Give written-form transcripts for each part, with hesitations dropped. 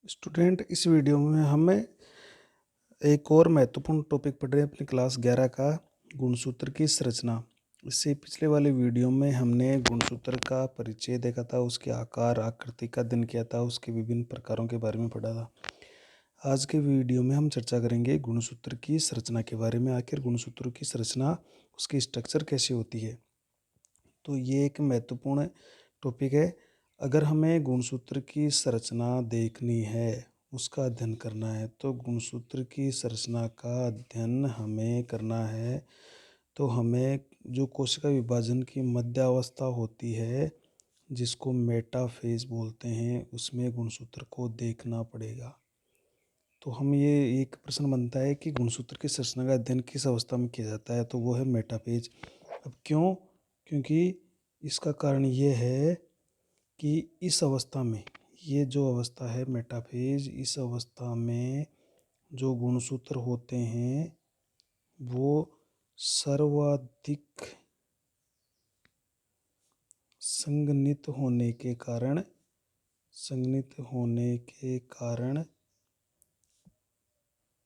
Student, इस video में हमें एक और महत्वपूर्ण टॉपिक पढ़ रहे हैं अपनी क्लास 11 का गुणसूत्र की संरचना। इससे पिछले वाले वीडियो में हमने गुणसूत्र का परिचय देखा था, उसके आकार आकृति का अध्ययन किया था, उसके विभिन्न प्रकारों के बारे में पढ़ा था। आज के वीडियो में हम चर्चा करेंगे गुणसूत्र की संरचना के बारे में। आखिर गुणसूत्र की संरचना, उसकी स्ट्रक्चर कैसे होती है। तो ये एक महत्वपूर्ण टॉपिक है। अगर हमें गुणसूत्र की संरचना देखनी है, उसका अध्ययन करना है, तो गुणसूत्र की संरचना का अध्ययन हमें करना है तो हमें जो कोशिका विभाजन की मध्य अवस्था होती है, जिसको मेटाफेज बोलते हैं, उसमें गुणसूत्र को देखना पड़ेगा। तो हम ये एक प्रश्न बनता है कि गुणसूत्र की संरचना का अध्ययन किस अवस्था में किया जाता है, तो वो है मेटाफेज। अब क्यों? क्योंकि इसका कारण ये है कि इस अवस्था में, ये जो अवस्था है मेटाफेज, इस अवस्था में जो गुणसूत्र होते हैं वो सर्वाधिक संघनित होने के कारण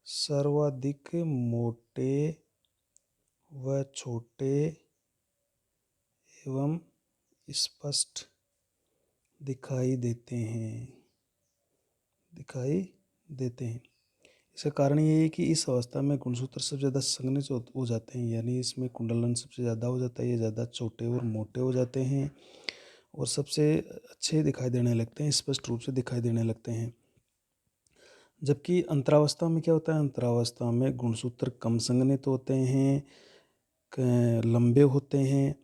सर्वाधिक मोटे व छोटे एवं स्पष्ट दिखाई देते हैं। इसका कारण ये है कि इस अवस्था में गुणसूत्र सबसे ज़्यादा संघनित हो जाते हैं, यानी इसमें कुंडलन सबसे ज़्यादा हो जाता है, ये ज़्यादा छोटे और मोटे हो जाते हैं और सबसे अच्छे दिखाई देने लगते हैं, स्पष्ट रूप से दिखाई देने लगते हैं। जबकि अंतरावस्था में क्या होता है? अंतरावस्था में गुणसूत्र कम संघनित होते हैं, लंबे होते हैं,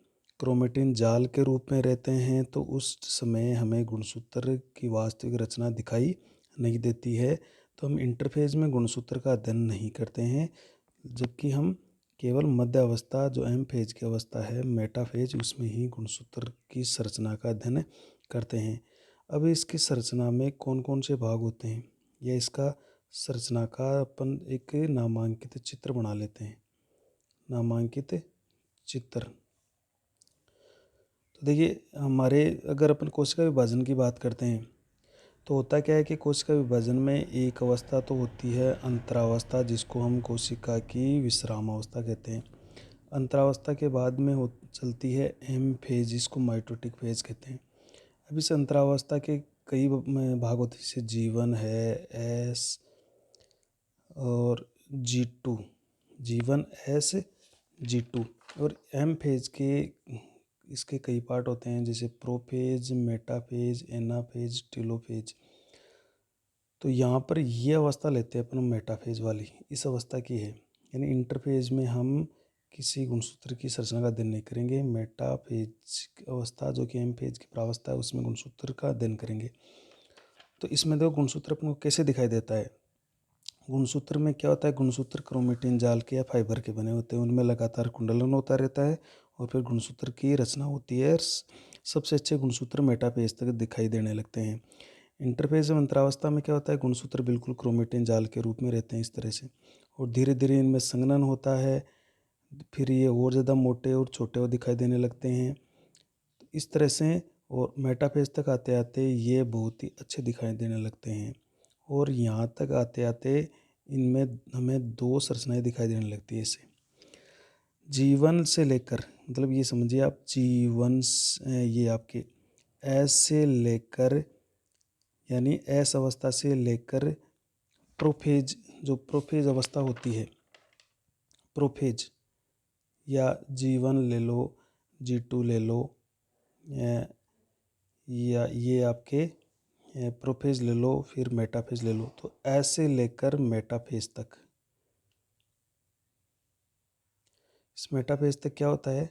क्रोमेटिन जाल के रूप में रहते हैं, तो उस समय हमें गुणसूत्र की वास्तविक रचना दिखाई नहीं देती है। तो हम इंटरफेज में गुणसूत्र का अध्ययन नहीं करते हैं, जबकि हम केवल मध्य अवस्था, जो एम फेज की अवस्था है, मेटाफेज, उसमें ही गुणसूत्र की संरचना का अध्ययन करते हैं। अब इसकी संरचना में कौन कौन से भाग होते हैं, या इसका संरचना का अपन एक नामांकित चित्र बना लेते हैं। नामांकित चित्र। तो देखिए, हमारे अगर अपन कोशिका विभाजन की बात करते हैं तो होता क्या है कि कोशिका विभाजन में एक अवस्था तो होती है अंतरावस्था, जिसको हम कोशिका की विश्राम अवस्था कहते हैं। अंतरावस्था के बाद में चलती है एम फेज, जिसको माइटोटिक फेज कहते हैं। अब इस अंतरावस्था के कई भाग होते हैं, जैसे G1 है, एस और G2, G1 एस G2। और एम फेज के इसके कई पार्ट होते हैं, जैसे प्रोफेज, मेटाफेज, एनाफेज, टेलोफेज। तो यहाँ पर ये अवस्था लेते हैं अपन मेटाफेज वाली, इस अवस्था की है। यानी इंटरफेज में हम किसी गुणसूत्र की संरचना का अध्ययन नहीं करेंगे। मेटाफेज अवस्था, जो कि एम फेज की प्रावस्था है, उसमें गुणसूत्र का अध्ययन करेंगे। तो इसमें देखो गुणसूत्र अपन को कैसे दिखाई देता है। गुणसूत्र में क्या होता है? गुणसूत्र क्रोमेटिन जाल के या फाइबर के बने होते हैं, उनमें लगातार कुंडलन होता रहता है और फिर गुणसूत्र की रचना होती है। सबसे अच्छे गुणसूत्र मेटाफेज तक दिखाई देने लगते हैं। इंटरफेज में अंतरावस्था में क्या होता है? गुणसूत्र बिल्कुल क्रोमेटिन जाल के रूप में रहते हैं इस तरह से, और धीरे धीरे इनमें संघनन होता है, फिर ये और ज़्यादा मोटे और छोटे दिखाई देने लगते हैं इस तरह से। और मेटाफेज तक आते आते ये बहुत ही अच्छे दिखाई देने लगते हैं, और यहाँ तक आते आते इनमें हमें दो संरचनाएं दिखाई देने लगती है। इसे G1 से लेकर, मतलब ये समझिए आप, G1 ये आपके एस से लेकर, यानी एस अवस्था से लेकर प्रोफेज, जो प्रोफेज अवस्था होती है, प्रोफेज, या G1 ले लो, G2 ले लो, या ये आपके प्रोफेज ले लो, फिर मेटाफेज ले लो। तो ऐसे लेकर मेटाफेज तक, इस मेटाफेज तक क्या होता है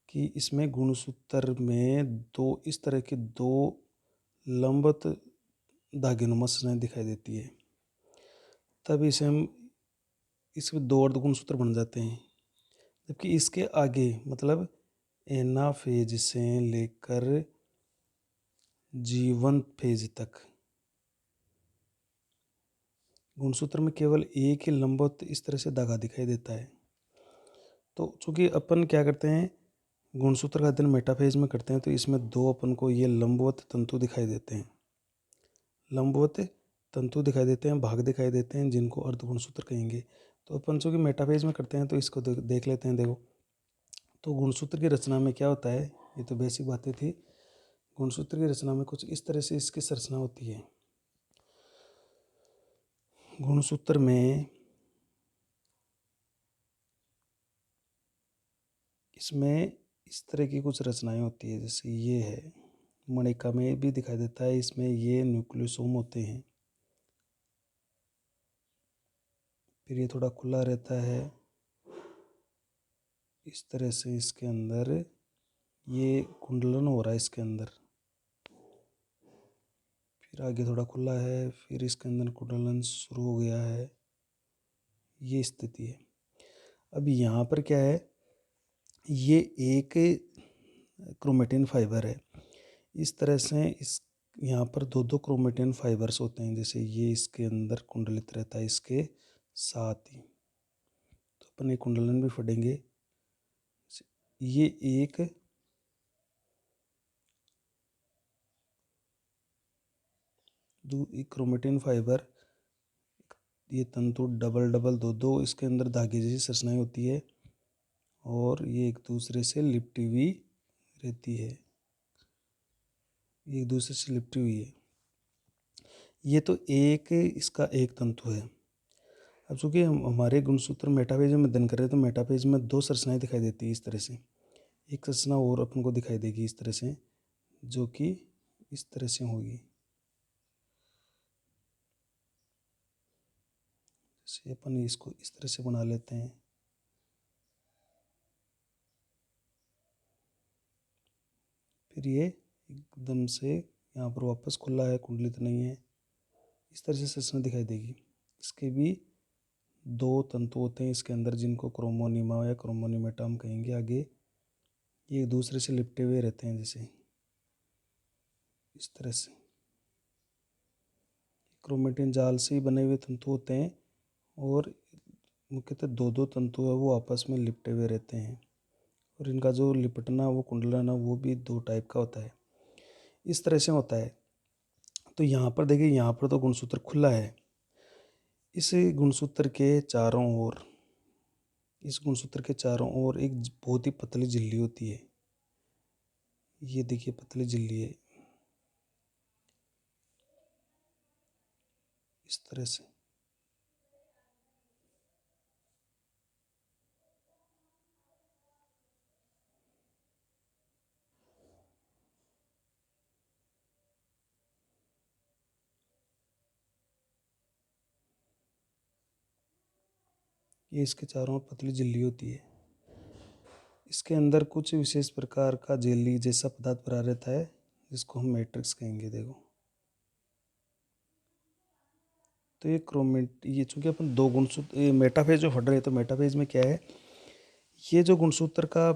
कि इसमें गुणसूत्र में इस तरह के दो लंबवत धागेनुमा संरचनाएं दिखाई देती है। तब इसे हम, इसमें दो अर्ध गुणसूत्र बन जाते हैं। जबकि इसके आगे, मतलब एनाफेज से लेकर G1 फेज तक गुणसूत्र में केवल एक ही लंबवत इस तरह से धागा दिखाई देता है। तो चूंकि अपन क्या करते हैं, गुणसूत्र का अध्ययन मेटाफेज में करते हैं, तो इसमें दो अपन को ये लंबवत तंतु दिखाई देते हैं, लंबवत तंतु दिखाई देते हैं, भाग दिखाई देते हैं, जिनको अर्धगुणसूत्र कहेंगे। तो अपन चूँकि मेटाफेज में करते हैं तो इसको देख लेते हैं। देखो, तो गुणसूत्र की रचना में क्या होता है, ये तो बेसिक बातें थी। गुणसूत्र की रचना में कुछ इस तरह से इसकी संरचना होती है। गुणसूत्र में इसमें इस तरह की कुछ रचनाएं होती है, जैसे ये है, मणिका में भी दिखाई देता है। इसमें ये न्यूक्लियोसोम होते हैं। फिर ये थोड़ा खुला रहता है इस तरह से। इसके अंदर ये कुंडलन हो रहा है इसके अंदर, फिर आगे थोड़ा खुला है, फिर इसके अंदर कुंडलन शुरू हो गया है। ये स्थिति है। अब यहाँ पर क्या है, ये एक क्रोमेटिन फाइबर है। इस तरह से इस यहाँ पर दो दो क्रोमेटिन फाइबर्स होते हैं, जैसे ये इसके अंदर कुंडलित रहता है इसके साथ ही। तो अपन ये कुंडलन भी पढ़ेंगे। ये एक क्रोमेटिन फाइबर, ये तंतु डबल डबल दो दो इसके अंदर धागे जैसी संरचनाएं होती है, और ये एक दूसरे से लिपटी हुई रहती है। एक दूसरे से लिपटी हुई है। ये तो एक इसका एक तंतु है। अब चूंकि हमारे गुणसूत्र मेटाफेज में अध्ययन कर रहे हैं, तो मेटाफेज में दो संरचनाएं दिखाई देती है इस तरह से। एक संरचना और अपन को दिखाई देगी इस तरह से, जो कि इस तरह से होगी। जैसे अपन इसको इस तरह से बना लेते हैं। फिर ये एकदम से यहाँ पर वापस खुला है, कुंडलित नहीं है। इस तरह से संरचना दिखाई देगी। इसके भी दो तंतु होते हैं इसके अंदर, जिनको क्रोमोनिमा या क्रोमोनिमेटा हम कहेंगे आगे। ये एक दूसरे से लिपटे हुए रहते हैं, जैसे इस तरह से। क्रोमेटिन जाल से ही बने हुए तंतु होते हैं, और मुख्यतः दो दो तंतु है वो आपस में लिपटे हुए रहते हैं। और इनका जो लिपटना, वो कुंडलन, वो भी दो टाइप का होता है। इस तरह से होता है। तो यहाँ पर देखिए, यहाँ पर तो गुणसूत्र खुला है। इस गुणसूत्र के चारों ओर, इस गुणसूत्र के चारों ओर एक बहुत ही पतली झिल्ली होती है। ये देखिए पतली झिल्ली है इस तरह से। ये इसके चारों ओर पतली झिल्ली होती है। इसके अंदर कुछ विशेष प्रकार का जेली जैसा पदार्थ भरा रहता है, जिसको हम मैट्रिक्स कहेंगे। देखो, तो ये चूंकि अपन दो गुणसूत्र, ये मेटाफेज जो पढ़ रहे हैं, तो मेटाफेज में क्या है, ये जो गुणसूत्र का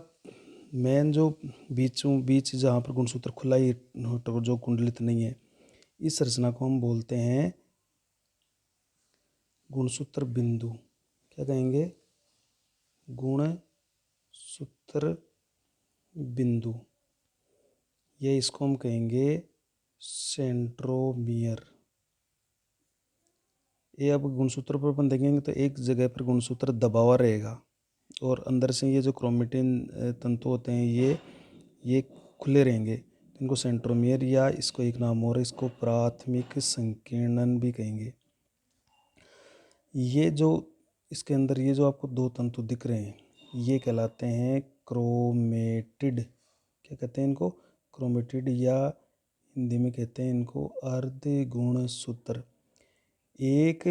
मेन जो बीच जहाँ पर गुणसूत्र खुला ही जो कुंडलित नहीं है, इस संरचना को हम बोलते हैं गुणसूत्र बिंदु। क्या कहेंगे? गुणसूत्र बिंदु। ये इसको हम कहेंगे सेंट्रोमियर। ये अब गुणसूत्र पर अपन देखेंगे तो एक जगह पर गुणसूत्र दबा हुआ रहेगा, और अंदर से ये जो क्रोमेटिन तंतु होते हैं ये खुले रहेंगे। इनको सेंट्रोमियर, या इसको एक नाम और है, इसको प्राथमिक संकीर्णन भी कहेंगे। ये जो इसके अंदर ये जो आपको दो तंतु दिख रहे हैं, ये कहलाते हैं क्रोमेटिड। क्या कहते हैं इनको? क्रोमेटिड, या हिंदी में कहते हैं इनको अर्धगुणसूत्र। एक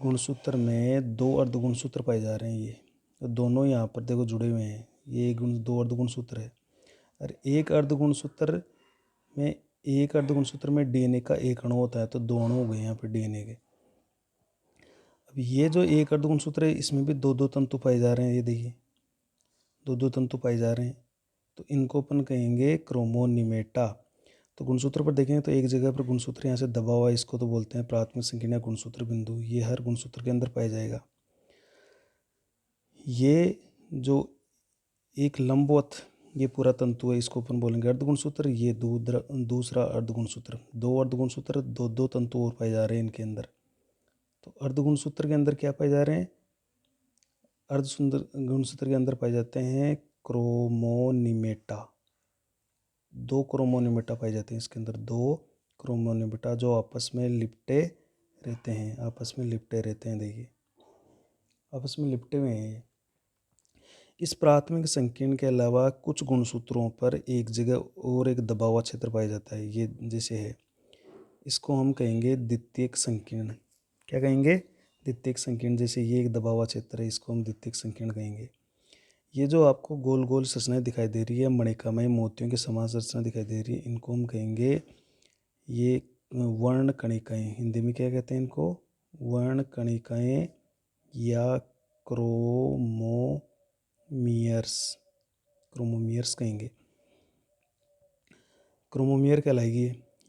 गुणसूत्र में दो अर्धगुणसूत्र पाए जा रहे हैं। ये तो दोनों यहाँ पर देखो जुड़े हुए हैं। ये दो अर्धगुणसूत्र है, और एक अर्धगुणसूत्र में डीएनए का एक अणु होता है, तो दो अणु हो गए यहाँ पर डीएनए के। अब ये जो एक अर्धगुणसूत्र है, इसमें भी दो दो तंतु पाए जा रहे हैं। ये देखिए, दो दो तंतु पाए जा रहे हैं, तो इनको अपन कहेंगे क्रोमोनिमेटा। तो गुणसूत्र पर देखेंगे तो एक जगह पर गुणसूत्र यहाँ से दबा हुआ है, इसको तो बोलते हैं प्राथमिक संकीर्ण गुणसूत्र बिंदु। ये हर गुणसूत्र के अंदर पाया जाएगा। ये जो एक लंबवत ये पूरा तंतु है, इसको अपन बोलेंगे अर्धगुणसूत्र। ये दूसरा अर्धगुणसूत्र। दो अर्धगुणसूत्र, दो दो तंतु और पाए जा रहे हैं इनके अंदर। तो अर्धगुणसूत्र के अंदर क्या पाए जा रहे हैं? गुणसूत्र के अंदर पाए जाते हैं क्रोमोनिमेटा। दो क्रोमोनिमेटा पाए जाते हैं इसके अंदर, दो क्रोमोनिमेटा जो आपस में लिपटे रहते हैं, आपस में लिपटे रहते हैं। देखिए आपस में लिपटे हुए हैं ये। इस प्राथमिक संकीर्ण के अलावा कुछ गुणसूत्रों पर एक जगह और एक दबा हुआ क्षेत्र पाया जाता है। ये जैसे है, इसको हम कहेंगे द्वितीयक संकीर्ण। क्या कहेंगे? द्वितीयक संकीर्ण। जैसे ये एक दबा हुआ क्षेत्र है, इसको हम द्वितीयक संकीर्ण कहेंगे। ये जो आपको गोल गोल संरचनाएं दिखाई दे रही है, मणिकामय मोतियों के समान संरचना दिखाई दे रही है, इनको हम कहेंगे ये वर्ण कणिकाएं। हिंदी में क्या कहते हैं इनको? वर्ण कणिकाएं या क्रोमोमियर्स कहेंगे। क्रोमोमियर कहलाएगी।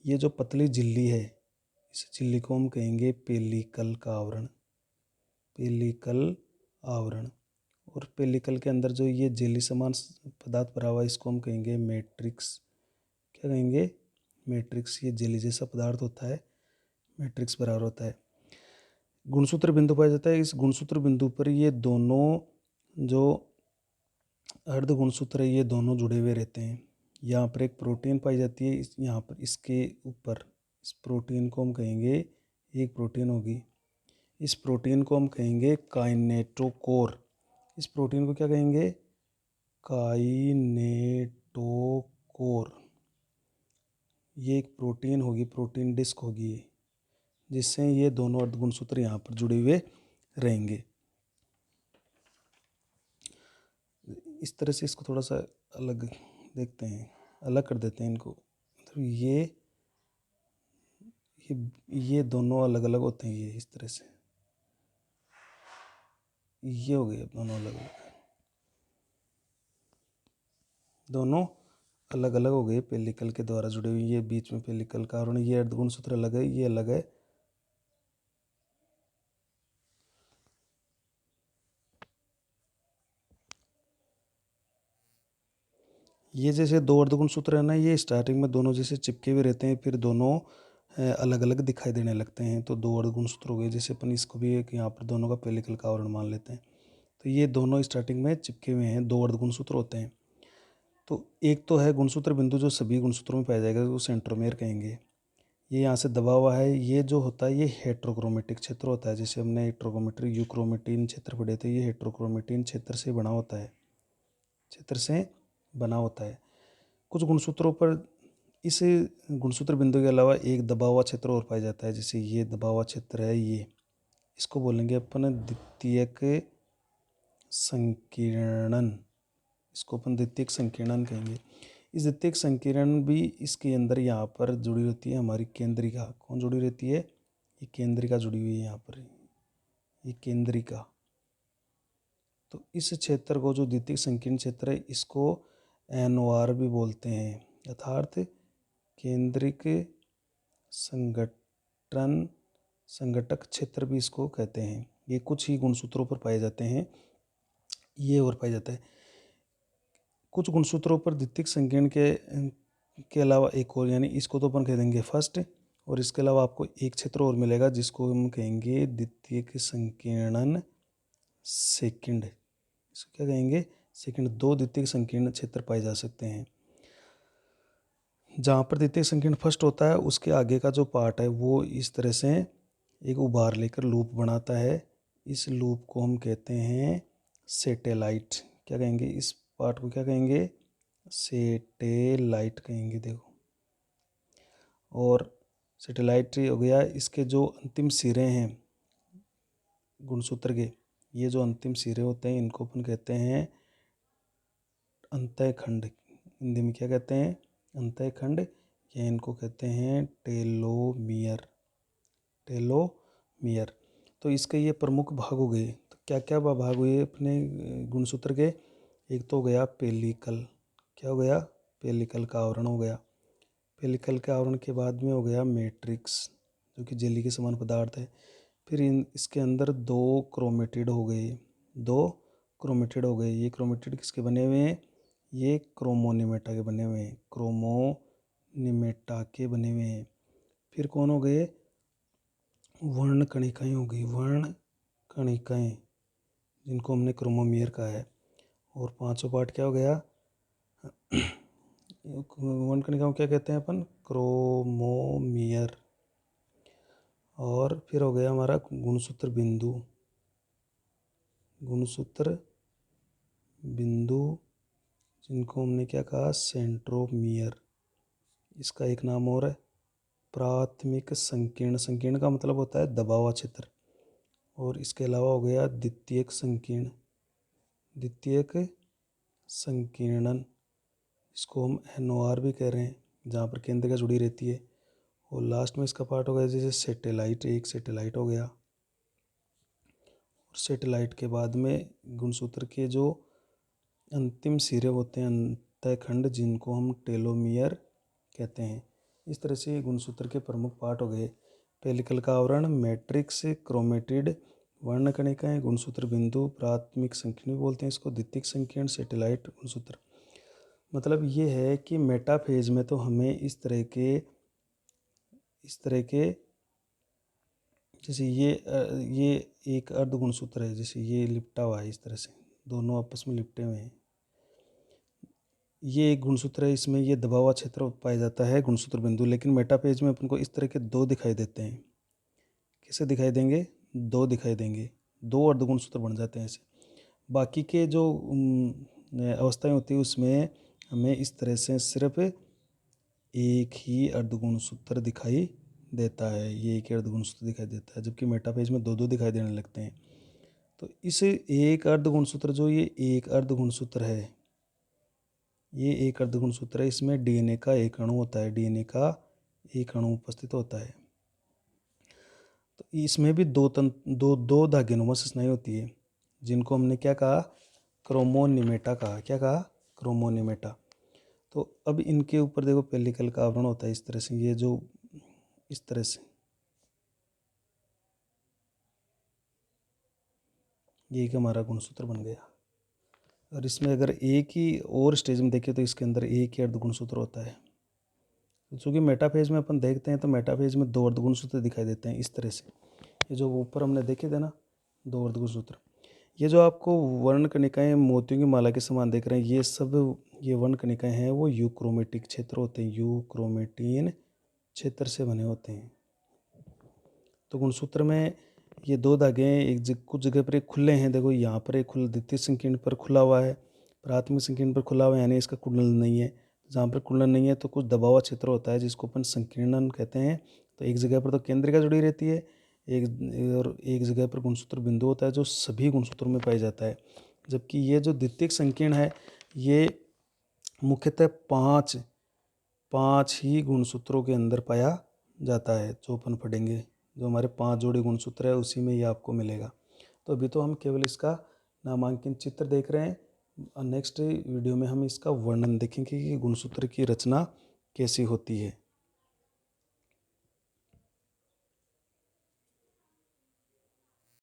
ये जो पतली झिल्ली है, इस झिल्ली को हम कहेंगे पेलिकल का आवरण। पेलिकल आवरण। और पेलिकल के अंदर जो ये जेली समान पदार्थ भरा हुआ है, इसको हम कहेंगे मैट्रिक्स। क्या कहेंगे? मैट्रिक्स। ये जेली जैसा पदार्थ होता है, मैट्रिक्स बराबर होता है। गुणसूत्र बिंदु पाया जाता है। इस गुणसूत्र बिंदु पर ये दोनों जो अर्ध गुणसूत्र है, ये दोनों जुड़े हुए रहते हैं। यहाँ पर एक प्रोटीन पाई जाती है, यहाँ पर इसके ऊपर, इस प्रोटीन को हम कहेंगे, एक प्रोटीन होगी, इस प्रोटीन को हम कहेंगे काइनेटोकोर। इस प्रोटीन को क्या कहेंगे? काइनेटोकोर। ये एक प्रोटीन होगी, प्रोटीन डिस्क होगी, जिससे ये दोनों अर्धगुणसूत्र यहाँ पर जुड़े हुए रहेंगे। इस तरह से इसको थोड़ा सा अलग देखते हैं, अलग कर देते हैं इनको। तो ये दोनों अलग अलग होते हैं। ये इस तरह से ये हो गए दोनों अलग अलग, दोनों अलग अलग हो गए, पेलिकल के द्वारा जुड़े हुए। ये बीच में पेलिकल का आवरण, ये अर्धगुणसूत्र अलग है, ये अलग है। ये जैसे दो अर्धगुणसूत्र है ना, ये स्टार्टिंग में दोनों जैसे चिपके हुए रहते हैं, फिर दोनों अलग अलग दिखाई देने लगते हैं। तो दो अर्धगुणसूत्र हो गए। जैसे अपन इसको भी एक यहाँ पर दोनों का पेलिकल का आवरण मान लेते हैं। तो ये दोनों स्टार्टिंग में चिपके हुए हैं, दो अर्धगुणसूत्र होते हैं। तो एक तो है गुणसूत्र बिंदु जो सभी गुणसूत्रों में पाया जाएगा, वो सेंट्रोमेयर कहेंगे। ये यहाँ से दबा हुआ है। ये जो होता है, ये हेट्रोक्रोमेटिक क्षेत्र होता है। जैसे हमने हेट्रोक्रोमेट्री यूक्रोमेटिन क्षेत्र पढ़े थे, ये हेट्रोक्रोमेटिन क्षेत्र से बना होता है, क्षेत्र से बना होता है। कुछ गुणसूत्रों पर इस गुणसूत्र बिंदु के अलावा एक दबा हुआ क्षेत्र और पाया जाता है। जैसे ये दबा हुआ क्षेत्र है, ये इसको बोलेंगे अपन द्वितीयक संकीर्णन। इसको अपन द्वितीयक संकीर्णन कहेंगे। इस द्वितीयक संकीर्ण भी इसके अंदर यहाँ पर जुड़ी रहती है हमारी केंद्रिका। कौन जुड़ी रहती है? ये केंद्रिका जुड़ी हुई है यहाँ पर, ये केंद्रिका। तो इस क्षेत्र को, जो द्वितीयक संकीर्ण क्षेत्र है, इसको NOR भी बोलते हैं, अर्थात केंद्रिक संगठक क्षेत्र भी इसको कहते हैं। ये कुछ ही गुणसूत्रों पर पाए जाते हैं, ये और पाया जाता है। कुछ गुणसूत्रों पर द्वितीयक संकीर्ण के अलावा एक और, यानी इसको तो अपन कह देंगे फर्स्ट, और इसके अलावा आपको एक क्षेत्र और मिलेगा जिसको हम कहेंगे द्वितीयक संकीर्णन सेकंड। इसको क्या कहेंगे? सेकंड। दो द्वितीयक संकीर्ण क्षेत्र पाए जा सकते हैं। जहाँ पर द्वितीयक संकीर्ण फर्स्ट होता है, उसके आगे का जो पार्ट है वो इस तरह से एक उभार लेकर लूप बनाता है। इस लूप को हम कहते हैं सेटेलाइट। क्या कहेंगे? इस पार्ट को क्या कहेंगे? सेटेलाइट कहेंगे। देखो, और सेटेलाइट हो गया। इसके जो अंतिम सिरे हैं गुणसूत्र के, ये जो अंतिम सिरे होते हैं, इनको अपन कहते हैं अंतःखंड। हिंदी में क्या कहते हैं? अंतःखंड, या इनको कहते हैं टेलोमियर। टेलोमियर। तो इसके ये प्रमुख भाग हो गए। तो क्या क्या भाग हुए अपने गुणसूत्र के? एक तो हो गया पेलिकल। क्या हो गया? पेलिकल का आवरण हो गया। पेलिकल के आवरण के बाद में हो गया मैट्रिक्स, जो कि जेली के समान पदार्थ है। फिर इसके अंदर दो क्रोमेटिड हो गए। दो क्रोमेटिड हो गए। ये क्रोमेटिड किसके बने हुए हैं? ये क्रोमोनिमेटा के बने हुए हैं, क्रोमोनिमेटा के बने हुए हैं। फिर कौन हो गए, वर्ण कणिकाएँ हो गई, वर्ण कणिकाएँ जिनको हमने क्रोमोमियर कहा है। और पांचवा पार्ट क्या हो गया, वर्ण कणिकाओं क्या कहते हैं अपन, क्रोमोमियर। और फिर हो गया हमारा गुणसूत्र बिंदु, गुणसूत्र बिंदु जिनको हमने क्या कहा, सेंट्रोमियर। इसका एक नाम और है प्राथमिक संकीर्ण, संकीर्ण का मतलब होता है दबा हुआ क्षेत्र। और इसके अलावा हो गया द्वितीयक संकीर्ण, द्वितीयक संकीर्णन, इसको हम NOR भी कह रहे हैं, जहाँ पर केंद्रिका जुड़ी रहती है। और लास्ट में इसका पार्ट हो गया जैसे सेटेलाइट, एक सेटेलाइट हो गया। और सेटेलाइट के बाद में गुणसूत्र के जो अंतिम सिरे होते हैं, अंतःखंड, जिनको हम टेलोमियर कहते हैं। इस तरह से गुणसूत्र के प्रमुख पार्ट हो गए, पेलिकल का आवरण, मैट्रिक्स, क्रोमेटिड, वर्ण कणिकाएं, गुणसूत्र बिंदु, प्राथमिक संकीर्ण भी बोलते हैं इसको, द्वितीयक संकीर्ण, सेटेलाइट, गुणसूत्र। मतलब ये है कि मेटाफेज में तो हमें इस तरह के जैसे ये एक अर्ध गुणसूत्र है, जैसे ये लिपटा हुआ है, इस तरह से दोनों आपस में लिपटे हुए हैं। ये एक गुणसूत्र है, इसमें ये दबा हुआ क्षेत्र पाया जाता है गुणसूत्र बिंदु। लेकिन मेटाफेज में अपन को इस तरह के दो दिखाई देते हैं। कैसे दिखाई देंगे, दो दिखाई देंगे, दो अर्ध गुणसूत्र बन जाते हैं ऐसे। बाकी के जो अवस्थाएं होती है उसमें हमें इस तरह से सिर्फ एक ही अर्ध गुणसूत्र दिखाई देता है, ये एक अर्ध गुणसूत्र दिखाई देता है, जबकि मेटाफेज में दो दो दिखाई देने लगते हैं। तो इस एक अर्ध गुणसूत्र, जो ये एक अर्ध गुणसूत्र है, ये एक अर्ध गुणसूत्र है, इसमें DNA का एक अणु होता है, DNA का एक अणु उपस्थित होता है। तो इसमें भी दो धागेनुमा संरचनाएं होती है, जिनको हमने क्या कहा, क्रोमोनिमेटा कहा। क्या कहा, क्रोमोनिमेटा। तो अब इनके ऊपर देखो पेलिकल का आवरण होता है इस तरह से, ये जो इस तरह से, ये एक हमारा गुणसूत्र बन गया। और इसमें अगर एक ही और स्टेज में देखें तो इसके अंदर एक ही अर्ध गुणसूत्र होता है। तो चूँकि मेटाफेज में अपन देखते हैं तो मेटाफेज में दो अर्ध गुणसूत्र दिखाई देते हैं इस तरह से। ये जो ऊपर हमने देखे थे ना, दो अर्ध गुणसूत्र, ये जो आपको वर्ण कणिकाएं मोतियों की माला के समान देख रहे हैं, ये सब ये वर्ण कणिकाएं हैं, वो यूक्रोमेटिक क्षेत्र होते हैं, यूक्रोमेटिन क्षेत्र से बने होते हैं। तो गुणसूत्र में ये दो धागे कुछ जगह पर एक खुले हैं, देखो यहाँ पर एक खुला, द्वितीय संकीर्ण पर खुला हुआ है, प्राथमिक संकीर्ण पर खुला हुआ है, यानी इसका कुंडल नहीं है। जहाँ पर कुंडल नहीं है तो कुछ दबा हुआ क्षेत्र होता है जिसको अपन संकीर्णन कहते हैं। तो एक जगह पर तो केंद्रिका जुड़ी रहती है, एक जगह पर गुणसूत्र बिंदु होता है जो सभी गुणसूत्रों में पाया जाता है। जबकि ये जो द्वितीयक संकीर्ण है, ये मुख्यतः पाँच ही गुणसूत्रों के अंदर पाया जाता है। जो अपन पढ़ेंगे, जो हमारे 5 जोड़ी गुणसूत्र है, उसी में ये आपको मिलेगा। तो अभी तो हम केवल इसका नामांकन चित्र देख रहे हैं। नेक्स्ट वीडियो में हम इसका वर्णन देखेंगे कि गुणसूत्र की रचना कैसी होती है।